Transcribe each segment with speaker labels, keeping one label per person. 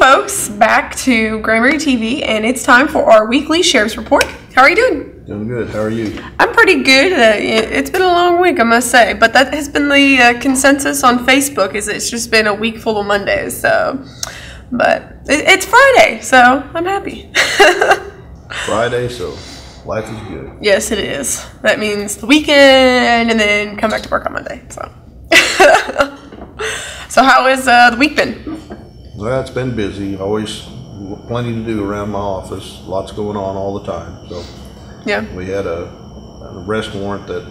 Speaker 1: Folks, back to Granbury TV, and it's time for our weekly Sheriff's Report. How are you doing?
Speaker 2: Doing good. How are you?
Speaker 1: I'm pretty good. It's been a long week, I must say, but that has been the consensus on Facebook. Is it's just been a week full of Mondays. So, but it's Friday, so I'm happy.
Speaker 2: Friday, so life is good.
Speaker 1: Yes, it is. That means the weekend, and then come back to work on Monday. So, so how has the week been?
Speaker 2: Well, it's been busy. Always plenty to do around my office. Lots going on all the time. So,
Speaker 1: yeah,
Speaker 2: we had an arrest warrant that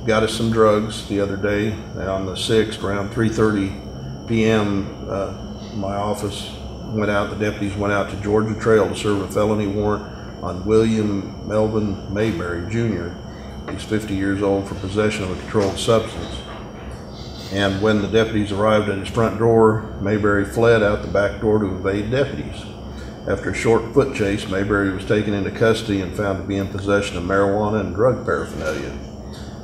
Speaker 2: got us some drugs the other day. On the 6th, around 3:30 p.m., my office went out. The deputies went out to Georgia Trail to serve a felony warrant on William Melvin Mayberry Jr. He's 50 years old for possession of a controlled substance. And when the deputies arrived at his front door, Mayberry fled out the back door to evade deputies. After a short foot chase, Mayberry was taken into custody and found to be in possession of marijuana and drug paraphernalia.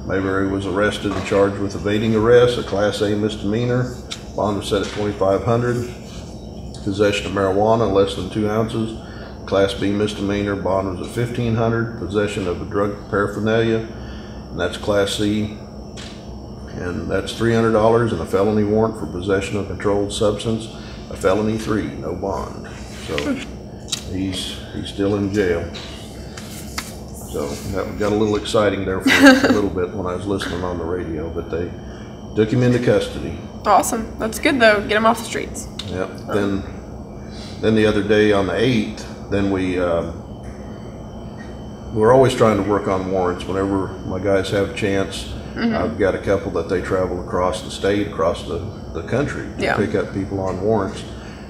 Speaker 2: Mayberry was arrested and charged with evading arrest, a Class A misdemeanor. Bond was set at $2,500. Possession of marijuana, less than 2 ounces. Class B misdemeanor, bond was at $1,500. Possession of a drug paraphernalia, and that's Class C. And that's $300, and a felony warrant for possession of controlled substance, a felony 3, no bond. So he's still in jail. So that got a little exciting there for a little bit when I was listening on the radio, but they took him into custody.
Speaker 1: Awesome. That's good though. Get him off the streets.
Speaker 2: Yep. Then the other day on the 8th, then we're always trying to work on warrants whenever my guys have a chance. I've got a couple that they travel across the state, across the country to pick up people on warrants.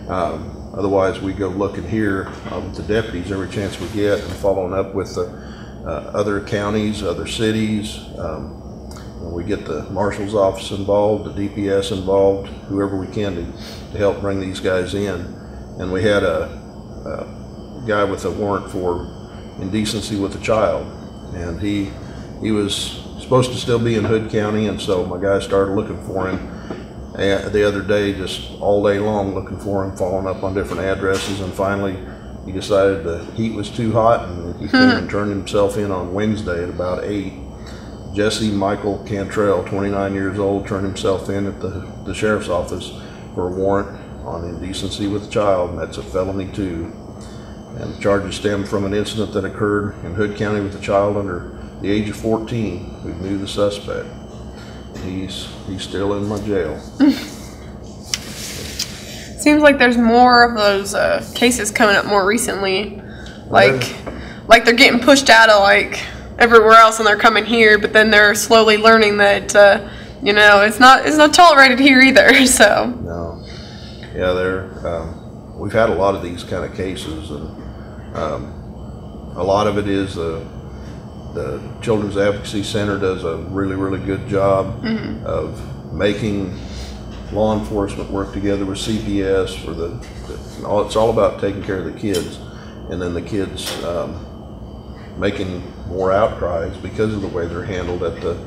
Speaker 2: Otherwise, we go looking here with the deputies every chance we get and following up with the other counties, other cities. We get the marshal's office involved, the DPS involved, whoever we can to help bring these guys in. And we had a guy with a warrant for indecency with a child, and he was supposed to still be in Hood County, and so my guys started looking for him the other day, just all day long looking for him, following up on different addresses, and finally he decided the heat was too hot, and he came and turned himself in on Wednesday at about 8. Jesse Michael Cantrell, 29 years old, turned himself in at the sheriff's office for a warrant on indecency with a child, and that's a felony 2. And the charges stem from an incident that occurred in Hood County with a child under the age of 14 who knew the suspect. He's still in my jail.
Speaker 1: Seems like there's more of those cases coming up more recently. Like they're getting pushed out of like everywhere else and they're coming here, but then they're slowly learning that it's not tolerated here either. So
Speaker 2: no, yeah, we've had a lot of these kind of cases, and a lot of it is the Children's Advocacy Center does a really, really good job of making law enforcement work together with CPS for it's all about taking care of the kids, and then the kids making more outcries because of the way they're handled at the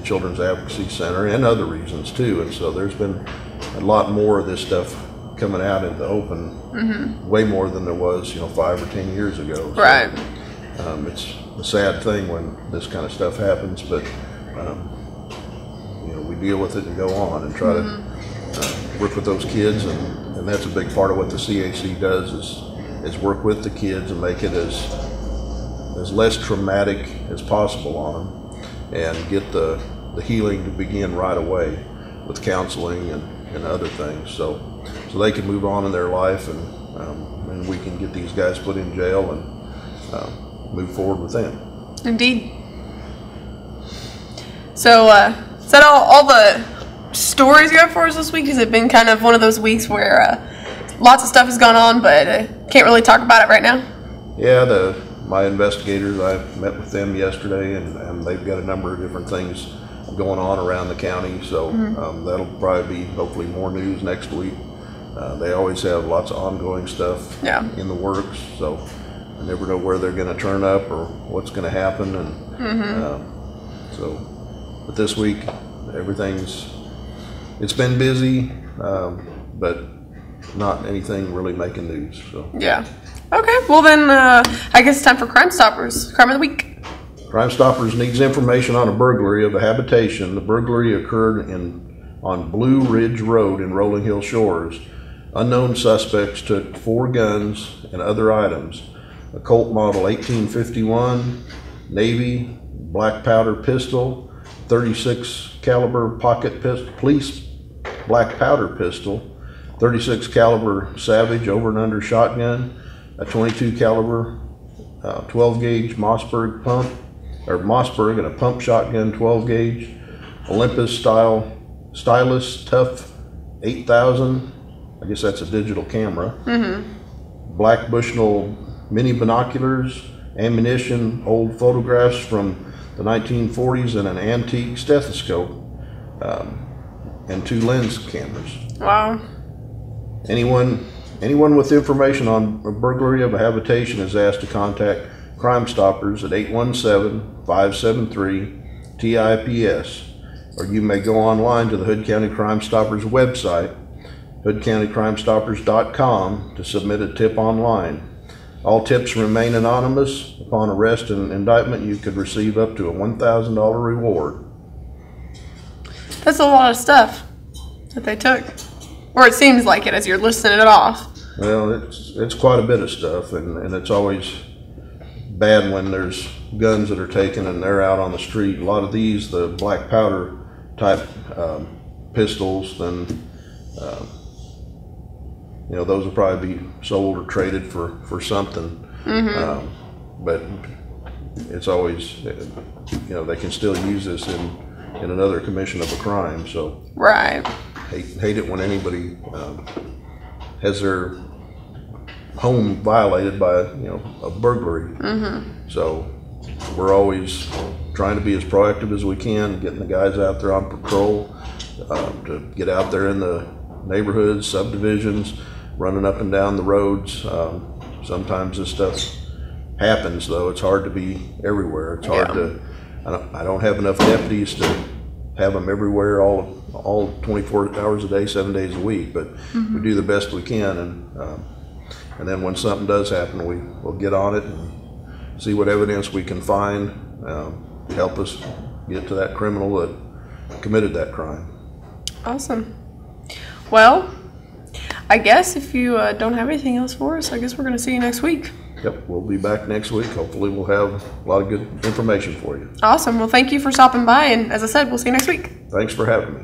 Speaker 2: Children's Advocacy Center and other reasons too. And so there's been a lot more of this stuff coming out in the open, way more than there was 5 or 10 years ago. So,
Speaker 1: right.
Speaker 2: It's a sad thing when this kind of stuff happens, but we deal with it and go on and try to work with those kids, and that's a big part of what the CAC does is work with the kids and make it as less traumatic as possible on them, and get the healing to begin right away with counseling and other things, so they can move on in their life, and we can get these guys put in jail and move forward with them.
Speaker 1: Indeed. So Is that all the stories you have for us this week? Has it been kind of one of those weeks where lots of stuff has gone on, but can't really talk about it right now?
Speaker 2: Yeah, my investigators, I met with them yesterday, and they've got a number of different things going on around the county, so that'll probably be hopefully more news next week. They always have lots of ongoing stuff in the works, so I never know where they're going to turn up or what's going to happen, and but this week it's been busy, but not anything really making news. So
Speaker 1: yeah. Okay, well then I guess it's time for Crime Stoppers. Crime of the week.
Speaker 2: Crime Stoppers needs information on a burglary of a habitation. The burglary occurred on Blue Ridge Road in Rolling Hill Shores. Unknown suspects took 4 guns and other items. A Colt Model 1851 Navy black powder pistol, 36 caliber pocket pistol, police black powder pistol, 36 caliber Savage over and under shotgun, a 22 caliber 12 gauge Mossberg and a pump shotgun 12 gauge, Olympus Stylus Tough 8000, I guess that's a digital camera, black Bushnell mini binoculars, ammunition, old photographs from the 1940s, and an antique stethoscope, and 2 lens cameras.
Speaker 1: Wow.
Speaker 2: Anyone with information on a burglary of a habitation is asked to contact Crime Stoppers at 817-573-TIPS, or you may go online to the Hood County Crime Stoppers website, hoodcountycrimestoppers.com, to submit a tip online. All tips remain anonymous. Upon arrest and indictment, you could receive up to a $1,000 reward.
Speaker 1: That's a lot of stuff that they took. Or it seems like it as you're listing it off.
Speaker 2: Well, it's quite a bit of stuff, and it's always bad when there's guns that are taken and they're out on the street. A lot of these, the black powder type pistols, then those will probably be sold or traded for something. But it's always, they can still use this in another commission of a crime. So
Speaker 1: right.
Speaker 2: Hate it when anybody has their home violated by a burglary. So we're always trying to be as proactive as we can, getting the guys out there on patrol, to get out there in the neighborhoods, subdivisions, running up and down the roads. Sometimes this stuff happens, though. It's hard to be everywhere. It's hard to. I don't have enough deputies to have them everywhere all 24 hours a day, 7 days a week. But we do the best we can, and then when something does happen, we'll get on it and see what evidence we can find, help us get to that criminal that committed that crime. Awesome.
Speaker 1: Well, I guess if you don't have anything else for us, I guess we're going to see you next week.
Speaker 2: Yep, we'll be back next week. Hopefully we'll have a lot of good information for you.
Speaker 1: Awesome. Well, thank you for stopping by, and as I said, we'll see you next week.
Speaker 2: Thanks for having me.